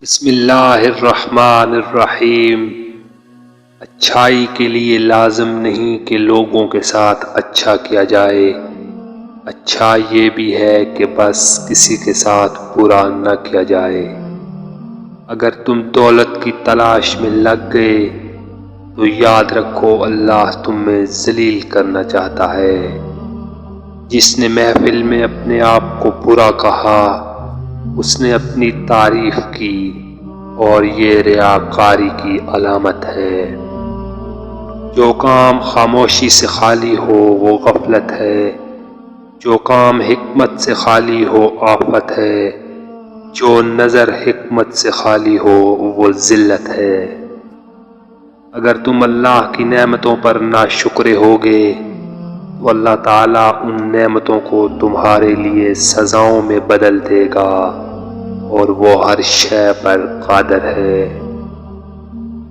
بسم اللہ الرحمن الرحیم۔ اچھائی کے لیے لازم نہیں کہ لوگوں کے ساتھ اچھا کیا جائے، اچھا یہ بھی ہے کہ بس کسی کے ساتھ برا نہ کیا جائے۔ اگر تم دولت کی تلاش میں لگ گئے تو یاد رکھو اللہ تمہیں ذلیل کرنا چاہتا ہے۔ جس نے محفل میں اپنے آپ کو برا کہا اس نے اپنی تعریف کی اور یہ ریاکاری کی علامت ہے۔ جو کام خاموشی سے خالی ہو وہ غفلت ہے، جو کام حکمت سے خالی ہو آفت ہے، جو نظر حکمت سے خالی ہو وہ ذلت ہے۔ اگر تم اللہ کی نعمتوں پر ناشکرے ہوگے تو اللہ تعالیٰ ان نعمتوں کو تمہارے لیے سزاؤں میں بدل دے گا اور وہ ہر شے پر قادر ہے۔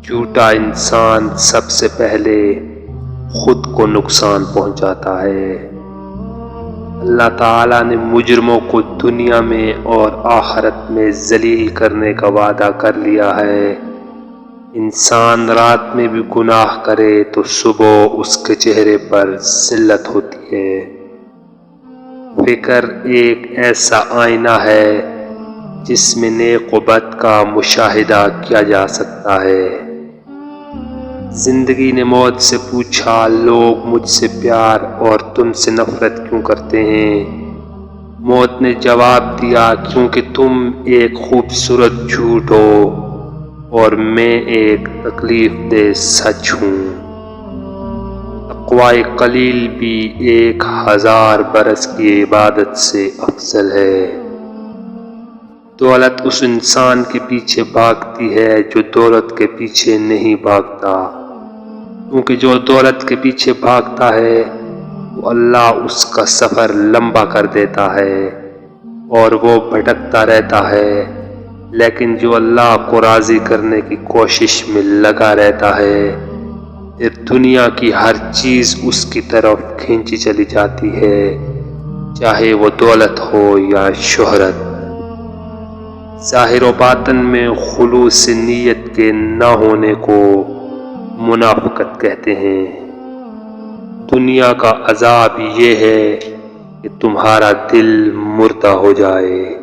جھوٹا انسان سب سے پہلے خود کو نقصان پہنچاتا ہے۔ اللہ تعالیٰ نے مجرموں کو دنیا میں اور آخرت میں ذلیل کرنے کا وعدہ کر لیا ہے۔ انسان رات میں بھی گناہ کرے تو صبح اس کے چہرے پر ذلت ہوتی ہے۔ فکر ایک ایسا آئینہ ہے جس میں نیک و بد کا مشاہدہ کیا جا سکتا ہے۔ زندگی نے موت سے پوچھا، لوگ مجھ سے پیار اور تم سے نفرت کیوں کرتے ہیں؟ موت نے جواب دیا، کیونکہ تم ایک خوبصورت جھوٹ ہو اور میں ایک تکلیف دہ سچ ہوں۔ تقوی قلیل بھی 1000 برس کی عبادت سے افضل ہے۔ دولت اس انسان کے پیچھے بھاگتی ہے جو دولت کے پیچھے نہیں بھاگتا، کیونکہ جو دولت کے پیچھے بھاگتا ہے تو اللہ اس کا سفر لمبا کر دیتا ہے اور وہ بھٹکتا رہتا ہے، لیکن جو اللہ کو راضی کرنے کی کوشش میں لگا رہتا ہے پھر دنیا کی ہر چیز اس کی طرف کھینچی چلی جاتی ہے، چاہے وہ دولت ہو یا شہرت۔ ظاہر و باطن میں خلوص نیت کے نہ ہونے کو منافقت کہتے ہیں۔ دنیا کا عذاب یہ ہے کہ تمہارا دل مردہ ہو جائے۔